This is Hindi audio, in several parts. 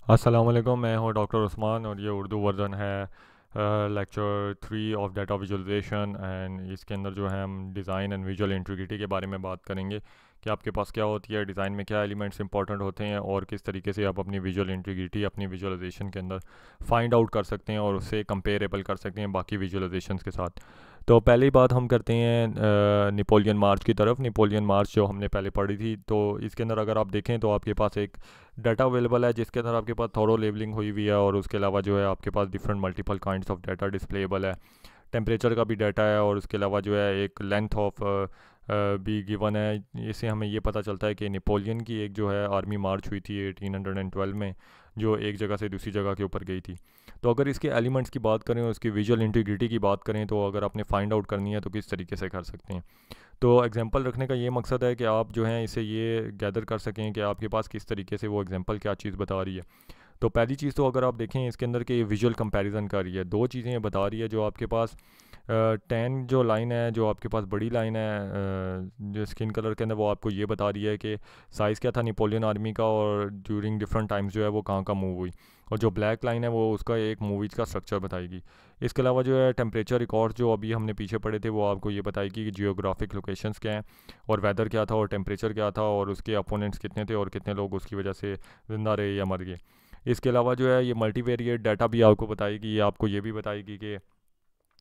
अस्सलाम वालेकुम। मैं हूँ डॉक्टर उस्मान और ये उर्दू वर्जन है lecture 3 of data visualization. And इसके अंदर जो है हम डिज़ाइन एंड विजुअल इंटीग्रिटी के बारे में बात करेंगे कि आपके पास क्या होती है, डिज़ाइन में क्या एलिमेंट्स इंपॉर्टेंट होते हैं और किस तरीके से आप अपनी विजुअल इंटीग्रिटी अपनी विजुअलाइजेशन के अंदर फाइंड आउट कर सकते हैं और उससे कंपेरेबल कर सकते हैं बाकी विजुअलाइजेशंस के साथ। तो पहली बात हम करते हैं नेपोलियन मार्च की तरफ। नेपोलियन मार्च जो हमने पहले पढ़ी थी, तो इसके अंदर अगर आप देखें तो आपके पास एक डाटा अवेलेबल है जिसके अंदर आपके पास थोरो लेबलिंग हुई हुई है और उसके अलावा जो है आपके पास different multiple kinds of data displayable है। टेम्परेचर का भी डाटा है और उसके अलावा जो है एक लेंथ ऑफ भी गिवन है। इससे हमें ये पता चलता है कि नेपोलियन की एक जो है आर्मी मार्च हुई थी 1812 में, जो एक जगह से दूसरी जगह के ऊपर गई थी। तो अगर इसके एलिमेंट्स की बात करें और उसकी विजुअल इंटीग्रिटी की बात करें, तो अगर आपने फाइंड आउट करनी है तो किस तरीके से कर सकते हैं। तो एग्जांपल रखने का ये मकसद है कि आप जो हैं इसे ये गैदर कर सकें कि आपके पास किस तरीके से वो एग्जांपल क्या चीज़ बता रही है। तो पहली चीज़ तो अगर आप देखें इसके अंदर कि विजुअल कंपैरिजन कर रही है, दो चीज़ें ये बता रही है। जो आपके पास 10 जो लाइन है, जो आपके पास बड़ी लाइन है जो स्किन कलर के अंदर, वो आपको ये बता रही है कि साइज़ क्या था नेपोलियन आर्मी का और ड्यूरिंग डिफरेंट टाइम्स जो है वो कहाँ कहाँ मूव हुई। और जो ब्लैक लाइन है वो उसका एक मूवीज़ का स्ट्रक्चर बताएगी। इसके अलावा जो है टेम्परेचर रिकॉर्ड जो अभी हमने पीछे पढ़े थे, वो आपको ये बताएगी कि जियोग्राफिक लोकेशंस क्या हैं और वेदर क्या था और टेम्परेचर क्या था और उसके अपोनेंट्स कितने थे और कितने लोग उसकी वजह से ज़िंदा रहे या मर गए। इसके अलावा जो है ये मल्टीवेरिएट डाटा भी आपको बताएगी। ये आपको ये भी बताएगी कि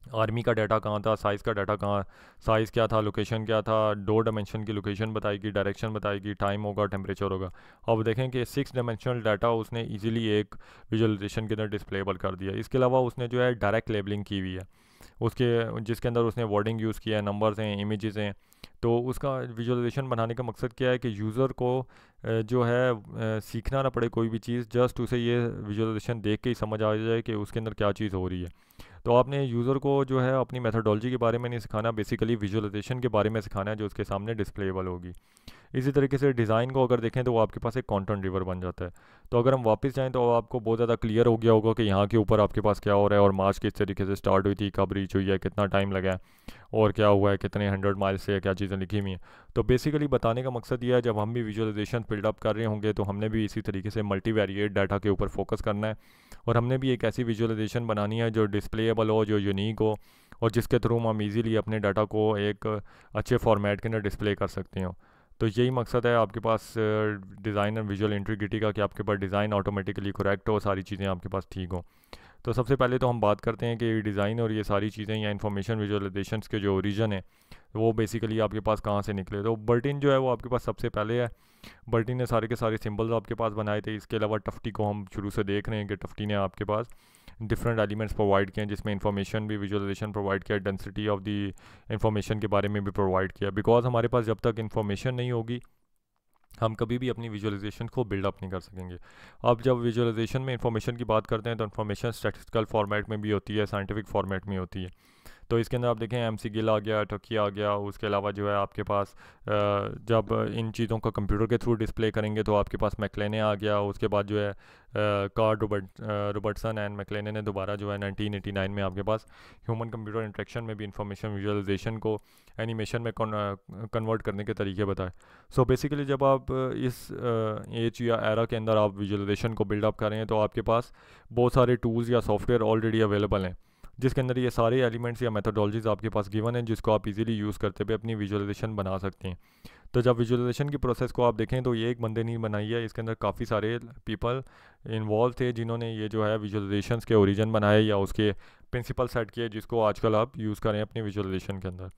आर्मी का डाटा कहाँ था, साइज़ का डाटा कहाँ, साइज़ क्या था, लोकेशन क्या था, 2 डायमेंशन की लोकेशन बताएगी, डायरेक्शन बताएगी, टाइम होगा, टेम्परेचर होगा। अब देखें कि 6 डायमेंशनल डाटा उसने इजीली एक विजुअलाइजेशन के अंदर डिस्प्लेबल कर दिया। इसके अलावा उसने जो है डायरेक्ट लेबलिंग की हुई है उसके, जिसके अंदर उसने वर्डिंग यूज़ किया है, नंबर्स हैं, इमेजेस हैं। तो उसका विजुअलाइजेशन बनाने का मकसद क्या है कि यूज़र को जो है सीखना ना पड़े कोई भी चीज़, जस्ट उसे ये विजुअलाइजेशन देख के ही समझ आ जाए कि उसके अंदर क्या चीज़ हो रही है। तो आपने यूज़र को जो है अपनी मेथोडोलॉजी के बारे में नहीं सिखाना, बेसिकली विजुअलाइजेशन के बारे में सिखाना है जो उसके सामने डिस्प्लेबल होगी। इसी तरीके से डिज़ाइन को अगर देखें तो वो आपके पास एक कंटेंट रिवर बन जाता है। तो अगर हम वापस जाएं तो आपको बहुत ज़्यादा क्लियर हो गया होगा कि यहाँ के ऊपर आपके पास क्या हो रहा है और मार्च किस तरीके से स्टार्ट हुई थी, कब रीच हुई है, कितना टाइम लगा है और क्या हुआ है, कितने 100 माइल से क्या चीज़ें लिखी हुई हैं। तो बेसिकली बताने का मकसद ये है, जब हम भी विजुअलाइजेशन बिल्डअप कर रहे होंगे तो हमने भी इसी तरीके से मल्टीवेरिएट डाटा के ऊपर फोकस करना है और हमने भी एक ऐसी विजुअलाइजेशन बनानी है जो डिस्प्लेएबल हो, जो यूनिक हो और जिसके थ्रू हम इजीली अपने डाटा को एक अच्छे फॉर्मेट के अंदर डिस्प्ले कर सकते हो। तो यही मकसद है आपके पास डिज़ाइन और विजुअल इंटीग्रिटी का, कि आपके पास डिज़ाइन ऑटोमेटिकली करेक्ट हो, सारी चीज़ें आपके पास ठीक हो। तो सबसे पहले तो हम बात करते हैं कि डिज़ाइन और ये सारी चीज़ें या इन्फॉर्मेशन विजुअलाइजेशंस के जो ओरिजिन है वो बेसिकली आपके पास कहाँ से निकले। तो बर्टिन जो है वो आपके पास सबसे पहले है। बर्टिन ने सारे के सारे सिंबल्स आपके पास बनाए थे। इसके अलावा टफ्टी को हम शुरू से देख रहे हैं कि टफ्टी ने आपके पास डिफरेंट एलिमेंट्स प्रोवाइड किए हैं, जिसमें इन्फॉर्मेशन भी विजुअलाइजेशन प्रोवाइड किया, डेंसिटी ऑफ दी इन्फॉर्मेशन के बारे में भी प्रोवाइड किया। बिकॉज हमारे पास जब तक इन्फॉर्मेशन नहीं होगी हम कभी भी अपनी विजुअलाइजेशन को बिल्डअप नहीं कर सकेंगे। अब जब विजुअलाइजेशन में इंफॉर्मेशन की बात करते हैं तो इन्फॉर्मेशन स्टैटिस्टिकल फॉर्मेट में भी होती है, साइंटिफिक फॉर्मेट में होती है। तो इसके अंदर आप देखें एमसी गिल आ गया, टर्की आ गया। उसके अलावा जो है आपके पास जब इन चीज़ों को कंप्यूटर के थ्रू डिस्प्ले करेंगे तो आपके पास मैक्लेने आ गया। उसके बाद जो है कार्ड रॉबर्टसन एंड मैक्लेने ने दोबारा जो है 1989 में आपके पास ह्यूमन कंप्यूटर इंटरेक्शन में भी इंफॉर्मेशन विजुअलाइजेशन को एनिमेशन में कन्वर्ट करने के तरीके बताए। सो बेसिकली जब आप इस एज या एरा के अंदर आप विजुअलाइजेशन को बिल्डअप कर रहे हैं तो आपके पास बहुत सारे टूल्स या सॉफ्टवेयर ऑलरेडी अवेलेबल हैं, जिसके अंदर ये सारे एलिमेंट्स या मेथोडोलॉजीज आपके पास गिवन है, जिसको आप इजीली यूज़ करते हुए अपनी विजुअलाइजेशन बना सकते हैं। तो जब विजुअलाइजेशन की प्रोसेस को आप देखें तो ये एक बंदे ने बनाई है, इसके अंदर काफ़ी सारे पीपल इन्वॉल्व थे जिन्होंने ये जो है विजुअलाइजेशन के ओरिजिन बनाए या उसके प्रिंसिपल सेट किए, जिसको आजकल आप यूज़ करें अपनी विजुअलाइजेशन के अंदर।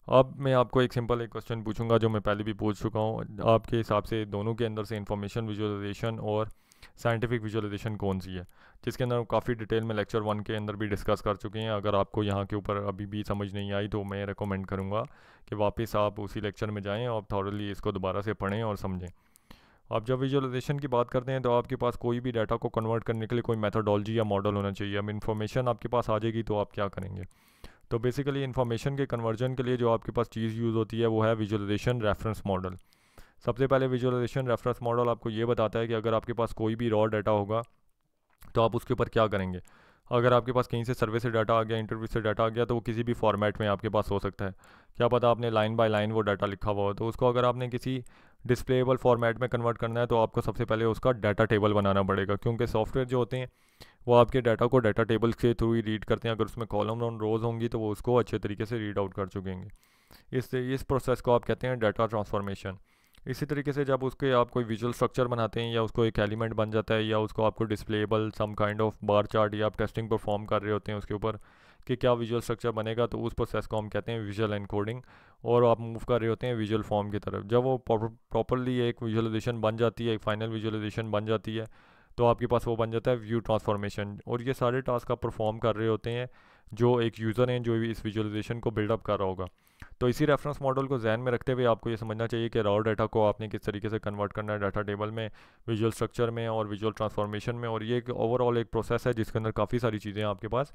अब मैं आपको एक सिंपल एक क्वेश्चन पूछूंगा जो मैं पहले भी पूछ चुका हूँ। आपके हिसाब से दोनों के अंदर से इंफॉर्मेशन विजुअलाइजेशन और साइंटिफिक विजुअलाइजेशन कौन सी है, जिसके अंदर हम काफ़ी डिटेल में लेक्चर 1 के अंदर भी डिस्कस कर चुके हैं। अगर आपको यहाँ के ऊपर अभी भी समझ नहीं आई तो मैं रेकमेंड करूँगा कि वापस आप उसी लेक्चर में जाएँ और थॉरली इसको दोबारा से पढ़ें और समझें। अब जब विजुअलाइजेशन की बात करते हैं तो आपके पास कोई भी डाटा को कन्वर्ट करने के लिए कोई मेथोडोलॉजी या मॉडल होना चाहिए। अब इन्फॉर्मेशन आपके पास आ जाएगी तो आप क्या करेंगे। तो बेसिकली इन्फॉर्मेशन के कन्वर्जन के लिए जो आपके पास चीज़ यूज़ होती है वो है विजुअलाइजेशन रेफरेंस मॉडल। सबसे पहले विजुअलाइजेशन रेफरेंस मॉडल आपको ये बताता है कि अगर आपके पास कोई भी रॉ डाटा होगा तो आप उसके ऊपर क्या करेंगे। अगर आपके पास कहीं से सर्वे से डाटा आ गया, इंटरव्यू से डाटा आ गया, तो वो किसी भी फॉर्मेट में आपके पास हो सकता है। क्या पता आपने लाइन बाय लाइन वो डाटा लिखा हुआ हो, तो उसको अगर आपने किसी डिस्प्लेबल फॉर्मेट में कन्वर्ट करना है तो आपको सबसे पहले उसका डाटा टेबल बनाना पड़ेगा, क्योंकि सॉफ्टवेयर जो होते हैं वो आपके डाटा को डाटा टेबल के थ्रू ही रीड करते हैं। अगर उसमें कॉलम और रोज़ होंगी तो वो उसको अच्छे तरीके से रीड आउट कर चुकेंगे। इस प्रोसेस को आप कहते हैं डाटा ट्रांसफॉर्मेशन। इसी तरीके से जब उसके आप कोई विजुअल स्ट्रक्चर बनाते हैं या उसको एक एलिमेंट बन जाता है या उसको आपको displayable some kind of bar chart या आप टेस्टिंग परफॉर्म कर रहे होते हैं उसके ऊपर कि क्या विजुअल स्ट्रक्चर बनेगा, तो उस प्रोसेस को हम कहते हैं विजुअल एनकोडिंग। और आप मूव कर रहे होते हैं विजुअल फॉर्म की तरफ। जब वो प्रॉपरली एक विजुअलाइजेशन बन जाती है, एक फाइनल विजुअलाइजेशन बन जाती है, तो आपके पास वो बन जाता है व्यू ट्रांसफॉर्मेशन। और ये सारे टास्क आप परफॉर्म कर रहे होते हैं जो एक यूज़र हैं जो इस विजुअलाइजेशन को बिल्डअप कर रहा होगा। तो इसी रेफरेंस मॉडल को जहन में रखते हुए आपको ये समझना चाहिए कि रॉ डाटा को आपने किस तरीके से कन्वर्ट करना है डाटा टेबल में, विजुअल स्ट्रक्चर में और विजुअल ट्रांसफॉर्मेशन में। और ये एक ओवरऑल एक प्रोसेस है जिसके अंदर काफ़ी सारी चीज़ें आपके पास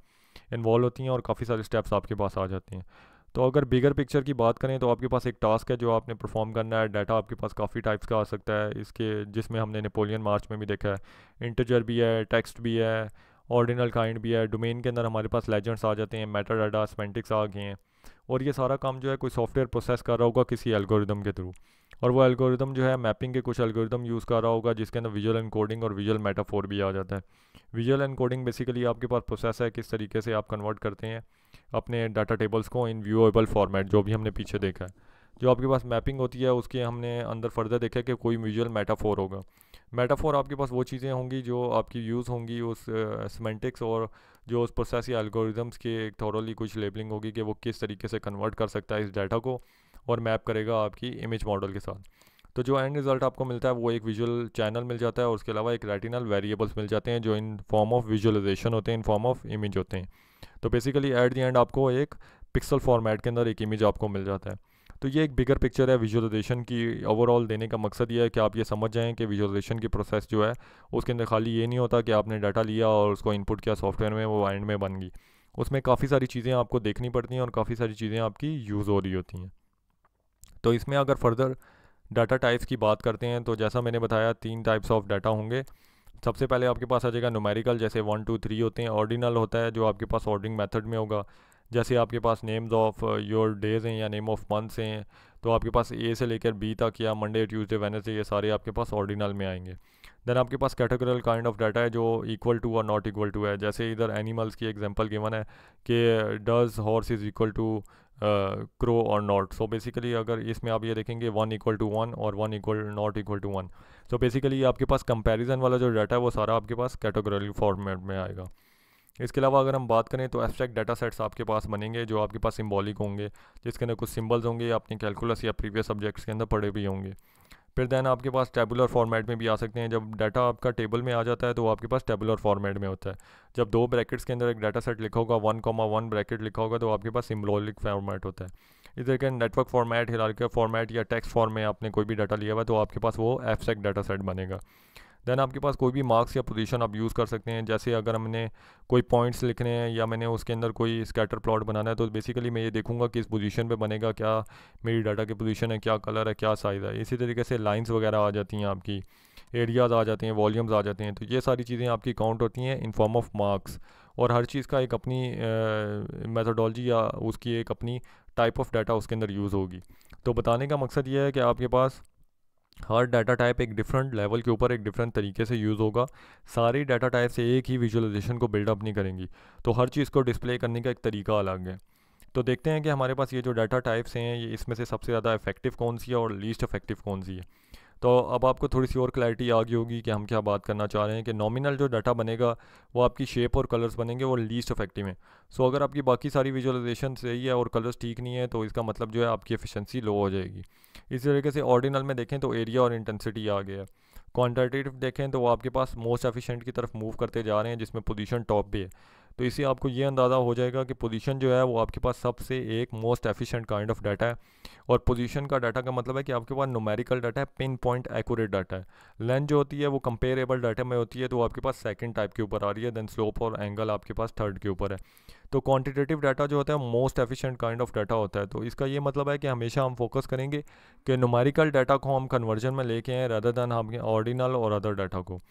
इन्वॉल्व होती हैं और काफ़ी सारे स्टेप्स आपके पास आ जाते हैं। तो अगर बिगर पिक्चर की बात करें तो आपके पास एक टास्क है जो आपने परफॉर्म करना है। डाटा आपके पास काफ़ी टाइप्स का आ सकता है इसके, जिसमें हमने नेपोलियन मार्च में भी देखा है इंटीजर भी है, टेक्स्ट भी है, ऑर्डिनल काइंड भी है। डोमेन के अंदर हमारे पास लेजेंड्स आ जाते हैं, मेटा डाटा, सेमेंटिक्स आ गए हैं। और ये सारा काम जो है कोई सॉफ्टवेयर प्रोसेस कर रहा होगा किसी एल्गोरिदम के थ्रू, और वो एल्गोरिदम जो है मैपिंग के कुछ एल्गोरिदम यूज़ कर रहा होगा जिसके अंदर विजुअल एनकोडिंग और विजुअल मेटाफोर भी आ जाता है। विजुअल एनकोडिंग बेसिकली आपके पास प्रोसेस है किस तरीके से आप कन्वर्ट करते हैं अपने डाटा टेबल्स को इन व्यूएबल फॉर्मेट, जो भी हमने पीछे देखा है। जो आपके पास मैपिंग होती है उसके हमने अंदर फर्दर देखा है कि कोई विजुअल मेटाफोर होगा। मेटाफोर आपके पास वो चीज़ें होंगी जो आपकी यूज़ होंगी उस सेमेंटिक्स और जो उस प्रोसेस या एल्गोरिदम्स की एक थॉरली कुछ लेबलिंग होगी कि वो किस तरीके से कन्वर्ट कर सकता है इस डाटा को और मैप करेगा आपकी इमेज मॉडल के साथ। तो जो एंड रिज़ल्ट आपको मिलता है वो एक विजुअल चैनल मिल जाता है और उसके अलावा एक रेटिनल वेरिएबल्स मिल जाते हैं जो इन फॉर्म ऑफ विजुअलाइजेशन होते हैं, इन फॉर्म ऑफ इमेज होते हैं। तो बेसिकली एट द एंड आपको एक पिक्सल फॉर्मेट के अंदर एक इमेज आपको मिल जाता है। तो ये एक बिगर पिक्चर है विजुअलाइजेशन की। ओवरऑल देने का मकसद ये है कि आप ये समझ जाएं कि विजुअलाइजेशन की प्रोसेस जो है उसके अंदर खाली ये नहीं होता कि आपने डाटा लिया और उसको इनपुट किया सॉफ्टवेयर में, वो एंड में बन गई। उसमें काफ़ी सारी चीज़ें आपको देखनी पड़ती हैं और काफ़ी सारी चीज़ें आपकी यूज़ हो रही होती हैं। तो इसमें अगर फर्दर डाटा टाइप्स की बात करते हैं तो जैसा मैंने बताया 3 टाइप्स ऑफ डाटा होंगे। सबसे पहले आपके पास आ जाएगा न्यूमेरिकल, जैसे 1 2 3 होते हैं। ऑर्डिनल होता है जो आपके पास ऑर्डरिंग मेथड में होगा, जैसे आपके पास नेम्स ऑफ योर डेज़ हैं या नेम ऑफ मंथ्स हैं, तो आपके पास ए से लेकर बी तक या मंडे ट्यूसडे वेडनेसडे ये सारे आपके पास ऑर्डिनल में आएंगे। देन आपके पास कैटेगोरियल काइंड ऑफ डाटा है जो इक्वल टू और नॉट इक्वल टू है। जैसे इधर एनिमल्स की एग्जांपल गिवन है कि does horse is equal to crow और नॉट। सो बेसिकली अगर इसमें आप ये देखेंगे 1 इक्वल टू 1 और 1 equal not equal to 1। So basically आपके पास कंपैरिजन वाला जो डाटा है वो सारा आपके पास कैटेगोरियल फॉर्मेट में आएगा। इसके अलावा अगर हम बात करें तो एब्स्ट्रैक्ट डाटा सेट्स आपके पास बनेंगे जो आपके पास सिंबॉलिक होंगे, जिसके अंदर कुछ सिंबल्स होंगे अपने कैलकुलस या प्रीवियस सब्जेक्ट्स के अंदर पढ़े भी होंगे। फिर देन आपके पास टेबुलर फॉर्मेट में भी आ सकते हैं। जब डाटा आपका टेबल में आ जाता है तो वो आपके पास टेबुलर फॉर्मेट में होता है। जब 2 ब्रैकेट्स के अंदर एक डाटा सेट लिखा होगा 1,1 ब्रैकेट लिखा होगा तो आपके पास सिंबॉलिक फॉर्मेट होता है। इस तरीके नेटवर्क फॉर्मेट, हिरार्किकल फॉर्मेट या टेक्स्ट फॉर्म में आपने कोई भी डाटा लिया हुआ है तो आपके पास वो एब्स्ट्रैक्ट डाटा सेट बनेगा। देन आपके पास कोई भी मार्क्स या पोजीशन आप यूज़ कर सकते हैं। जैसे अगर हमने कोई पॉइंट्स लिखने हैं या मैंने उसके अंदर कोई स्कैटर प्लॉट बनाना है तो बेसिकली मैं ये देखूंगा कि इस पोजीशन पे बनेगा, क्या मेरी डाटा की पोजीशन है, क्या कलर है, क्या साइज़ है। इसी तरीके से लाइंस वगैरह आ जाती हैं, आपकी एरियाज़ आ जाते हैं, वॉल्यूम्स आ जाते हैं। तो ये सारी चीज़ें आपकी काउंट होती हैं इन फॉर्म ऑफ मार्क्स। और हर चीज़ का एक अपनी मेथोडोलॉजी या उसकी एक अपनी टाइप ऑफ डाटा उसके अंदर यूज़ होगी। तो बताने का मकसद ये है कि आपके पास हर डाटा टाइप एक डिफरेंट लेवल के ऊपर एक डिफरेंट तरीके से यूज़ होगा। सारी डाटा टाइप से एक ही विजुअलाइजेशन को बिल्डअप नहीं करेंगी, तो हर चीज़ को डिस्प्ले करने का एक तरीका अलग है। तो देखते हैं कि हमारे पास ये जो डाटा टाइप्स हैं ये इसमें से सबसे ज़्यादा इफेक्टिव कौन सी है और लीस्ट इफेक्टिव कौन सी है। तो अब आपको थोड़ी सी और क्लैरिटी आ गई होगी कि हम क्या बात करना चाह रहे हैं कि नॉमिनल जो डाटा बनेगा वो आपकी शेप और कलर्स बनेंगे वो लीस्ट इफेक्टिव हैं। सो अगर आपकी बाकी सारी विजुअलाइजेशन सही है और कलर्स ठीक नहीं है तो इसका मतलब जो है आपकी एफिशिएंसी लो हो जाएगी। इसी तरीके से ऑर्डिनल में देखें तो एरिया और इंटेंसिटी आ गया। क्वांटिटेटिव देखें तो वो आपके पास मोस्ट एफिशिएंट की तरफ मूव करते जा रहे हैं जिसमें पोजीशन टॉप भी है। तो इससे आपको ये अंदाज़ा हो जाएगा कि पोजीशन जो है वो आपके पास सबसे एक most efficient kind of data है। और पोजीशन का डाटा का मतलब है कि आपके पास न्यूमेरिकल डाटा है, पिन पॉइंट एक्यूरेट डाटा है। लेंथ जो होती है वो कंपेरेबल डाटा में होती है तो वो आपके पास सेकंड टाइप के ऊपर आ रही है। देन स्लोप और एंगल आपके पास थर्ड के ऊपर है। तो क्वांटिटेटिव डाटा जो होता है most efficient kind of data होता है। तो इसका ये मतलब है कि हमेशा हम फोकस करेंगे कि न्यूमेरिकल डाटा को हम कन्वर्जन में लेके आएँ रादर दैन हम ऑर्डिनल और अदर डाटा को।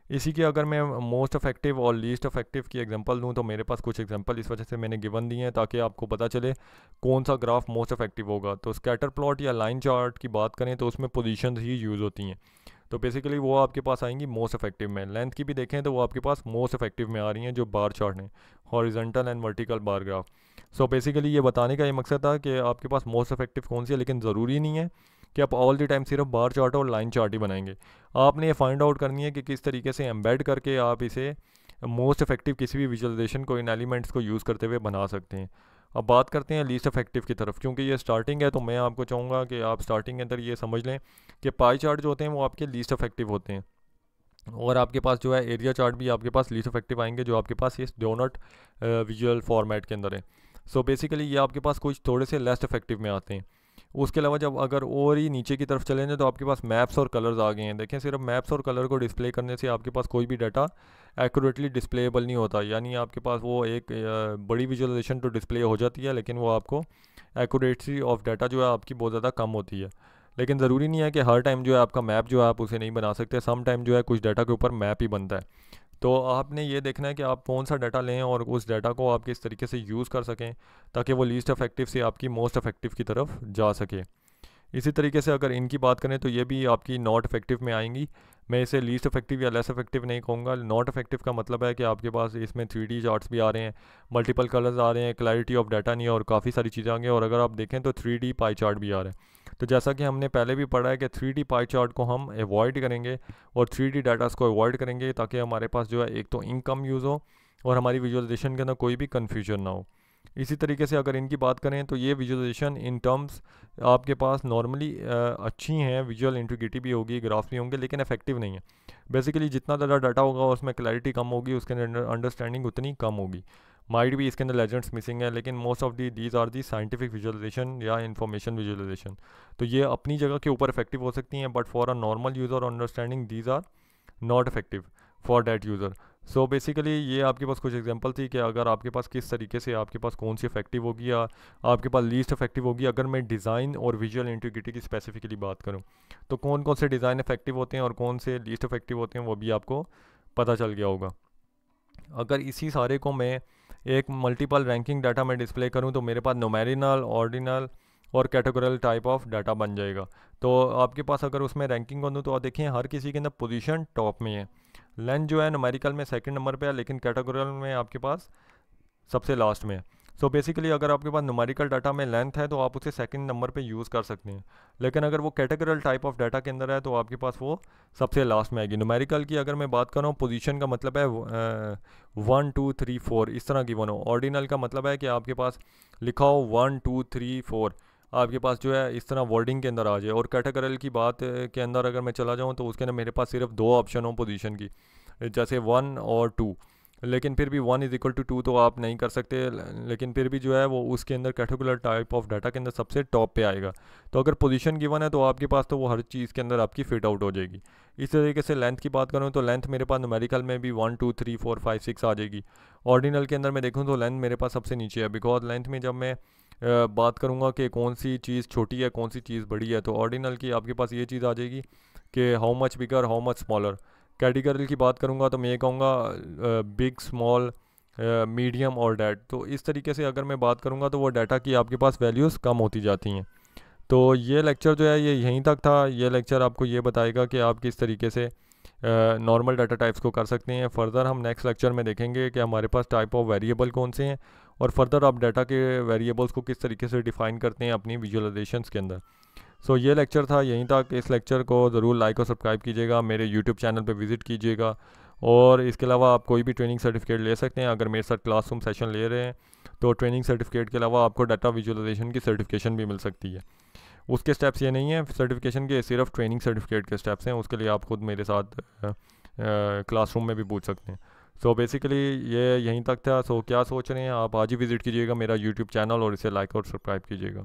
इसी की अगर मैं मोस्ट इफेक्टिव और लीस्ट इफेक्टिव की एग्जांपल दूं तो मेरे पास कुछ एग्जांपल इस वजह से मैंने गिवन दिए हैं ताकि आपको पता चले कौन सा ग्राफ मोस्ट इफेक्टिव होगा। तो स्कैटर प्लॉट या लाइन चार्ट की बात करें तो उसमें पोजीशंस ही यूज़ होती हैं, तो बेसिकली वो आपके पास आएंगी मोस्ट इफेक्टिव में। लेंथ की भी देखें तो वो आपके पास मोस्ट इफेक्टिव में आ रही हैं जो बार चार्ट हैं, horizontal and vertical bar graph. So basically ये बताने का ये मकसद था कि आपके पास मोस्ट इफेक्टिव कौन सी है, लेकिन ज़रूरी नहीं है कि आप ऑल द टाइम सिर्फ बार चार्ट और लाइन चार्ट ही बनाएंगे। आपने ये फाइंड आउट करनी है कि किस तरीके से एम्बेड करके आप इसे मोस्ट इफेक्टिव किसी भी विजुअलाइजेशन को इन एलिमेंट्स को यूज़ करते हुए बना सकते हैं। अब बात करते हैं लीस्ट इफेक्टिव की तरफ। क्योंकि ये स्टार्टिंग है तो मैं आपको चाहूँगा कि आप स्टार्टिंग के अंदर ये समझ लें कि पाई चार्ट जो होते हैं वो आपके लीस्ट इफेक्टिव होते हैं, और आपके पास जो है एरिया चार्ट भी आपके पास लीस्ट इफेक्टिव आएंगे जो आपके पास इस डोनट विजुअल फॉर्मेट के अंदर है। सो बेसिकली ये आपके पास कुछ थोड़े से लेस इफेक्टिव में आते हैं। उसके अलावा जब अगर और ही नीचे की तरफ चले जाए तो आपके पास मैप्स और कलर्स आ गए हैं। देखें सिर्फ मैप्स और कलर को डिस्प्ले करने से आपके पास कोई भी डाटा एक्यूरेटली डिस्प्लेबल नहीं होता, यानी आपके पास वो एक बड़ी विजुअलाइजेशन तो डिस्प्ले हो जाती है लेकिन वो आपको एक्यूरेसी ऑफ डाटा जो है आपकी बहुत ज़्यादा कम होती है। लेकिन ज़रूरी नहीं है कि हर टाइम जो है आपका मैप जो है आप उसे नहीं बना सकते, सम टाइम जो है कुछ डाटा के ऊपर मैप ही बनता है। तो आपने ये देखना है कि आप कौन सा डाटा लें और उस डाटा को आप किस तरीके से यूज़ कर सकें ताकि वो लीस्ट इफेक्टिव से आपकी मोस्ट इफेक्टिव की तरफ जा सके। इसी तरीके से अगर इनकी बात करें तो ये भी आपकी नॉट इफेक्टिव में आएंगी। मैं इसे लीस्ट इफेक्टिव या लेस इफेक्टिव नहीं कहूँगा। नॉट इफेक्टिव का मतलब है कि आपके पास इसमें 3D चार्ट्स भी आ रहे हैं, मल्टीपल कलर्स आ रहे हैं, क्लैरिटी ऑफ डाटा नहीं है और काफ़ी सारी चीज़ें आ गई, और अगर आप देखें तो 3D पाई चार्ट भी आ रहा है। तो जैसा कि हमने पहले भी पढ़ा है कि 3D पाई चार्ट को हम अवॉइड करेंगे और 3D डाटास को अवॉइड करेंगे ताकि हमारे पास जो है एक तो इनकम यूज़ हो और हमारी विजुअलाइजेशन के अंदर कोई भी कन्फ्यूजन ना हो। इसी तरीके से अगर इनकी बात करें तो ये विजुअलाइजेशन इन टर्म्स आपके पास नॉर्मली अच्छी हैं, विजुअल इंटीग्रिटी भी होगी, ग्राफ भी होंगे, लेकिन इफेक्टिव नहीं है। बेसिकली जितना ज़्यादा डाटा होगा उसमें क्लैरिटी कम होगी, उसके अंदर अंडरस्टैंडिंग उतनी कम होगी। माइट भी इसके अंदर लेजेंड्स मिसिंग है, लेकिन most of these are the scientific visualization या इंफॉर्मेशन विजुअलाइजेशन। तो ये अपनी जगह के ऊपर इफेक्टिव हो सकती हैं, but for a normal user understanding these are not effective for that user. So basically ये आपके पास कुछ एग्जांपल थी कि अगर आपके पास किस तरीके से आपके पास कौन सी इफेक्टिव होगी या आपके पास लीस्ट इफेक्टिव होगी। अगर मैं डिज़ाइन और विजुअल इंटीग्रिटी की स्पेसिफिकली बात करूं तो कौन कौन से डिज़ाइन इफेक्टिव होते हैं और कौन से लीस्ट इफेक्टिव होते हैं वो भी आपको पता चल गया होगा। अगर इसी सारे को मैं एक मल्टीपल रैंकिंग डाटा में डिस्प्ले करूं तो मेरे पास न्यूमेरिकल, ऑर्डिनल और कैटेगोरियल टाइप ऑफ डाटा बन जाएगा। तो आपके पास अगर उसमें रैंकिंग कर दूँ तो आप देखें हर किसी के अंदर पोजीशन टॉप में है। लेंथ जो है न्यूमेरिकल में सेकंड नंबर पे है, लेकिन कैटेगोरियल में आपके पास सबसे लास्ट में है। सो बेसिकली अगर आपके पास न्यूमेरिकल डाटा में लेंथ है तो आप उसे सेकंड नंबर पे यूज़ कर सकते हैं, लेकिन अगर वो कैटेगोरियल टाइप ऑफ डाटा के अंदर है तो आपके पास वो सबसे लास्ट में आएगी। न्यूमेरिकल की अगर मैं बात कर रहा हूँ पोजीशन का मतलब है 1 2 3 4 इस तरह की वन हो। ऑर्डिनल का मतलब है कि आपके पास लिखा हो 1 2 3 4 आपके पास जो है इस तरह वर्डिंग के अंदर आ जाए। और कैटेगोरियल की बात के अंदर अगर मैं चला जाऊँ तो उसके अंदर मेरे पास सिर्फ दो ऑप्शन हो पोजीशन की, जैसे 1 और 2, लेकिन फिर भी 1 इज इक्वल टू 2 तो आप नहीं कर सकते, लेकिन फिर भी जो है वो उसके अंदर कैटेगोरियल टाइप ऑफ डाटा के अंदर सबसे टॉप पे आएगा। तो अगर पोजीशन गिवन है तो आपके पास तो वो हर चीज़ के अंदर आपकी फिट आउट हो जाएगी। इस तरीके से लेंथ की बात करूँ तो लेंथ मेरे पास न्यूमेरिकल में भी 1 2 3 4 5 6 आ जाएगी। ऑर्डिनल के अंदर मैं देखूँ तो लेंथ मेरे पास सबसे नीचे है, बिकॉज लेंथ में जब मैं बात करूँगा कि कौन सी चीज़ छोटी है कौन सी चीज़ बड़ी है तो ऑर्डिनल की आपके पास ये चीज़ आ जाएगी कि how much bigger how much smaller. Category की बात करूँगा तो मैं ये कहूँगा बिग, स्मॉल, मीडियम और डैट। तो इस तरीके से अगर मैं बात करूँगा तो वो डाटा की आपके पास वैल्यूज़ कम होती जाती हैं। तो ये लेक्चर जो है ये यहीं तक था। ये लेक्चर आपको ये बताएगा कि आप किस तरीके से नॉर्मल डाटा टाइप्स को कर सकते हैं। फर्दर हम नेक्स्ट लेक्चर में देखेंगे कि हमारे पास टाइप ऑफ वेरिएबल कौन से हैं और फर्दर आप डाटा के वेरिएबल्स को किस तरीके से डिफ़ाइन करते हैं अपनी विजुअलाइजेशंस के अंदर। सो ये लेक्चर था यहीं तक। इस लेक्चर को ज़रूर लाइक और सब्सक्राइब कीजिएगा, मेरे यूट्यूब चैनल पे विज़िट कीजिएगा, और इसके अलावा आप कोई भी ट्रेनिंग सर्टिफिकेट ले सकते हैं। अगर मेरे साथ क्लासरूम सेशन ले रहे हैं तो ट्रेनिंग सर्टिफिकेट के अलावा आपको डाटा विजुअलाइजेशन की सर्टिफिकेशन भी मिल सकती है। उसके स्टेप्स ये नहीं है सर्टिफिकेशन के, सिर्फ ट्रेनिंग सर्टिफिकेट के स्टेप्स हैं। उसके लिए आप खुद मेरे साथ क्लासरूम में भी पूछ सकते हैं। सो बेसिकली ये यहीं तक था। सो क्या सोच रहे हैं आप, आज ही विज़िट कीजिएगा मेरा यूट्यूब चैनल और इसे लाइक और सब्सक्राइब कीजिएगा।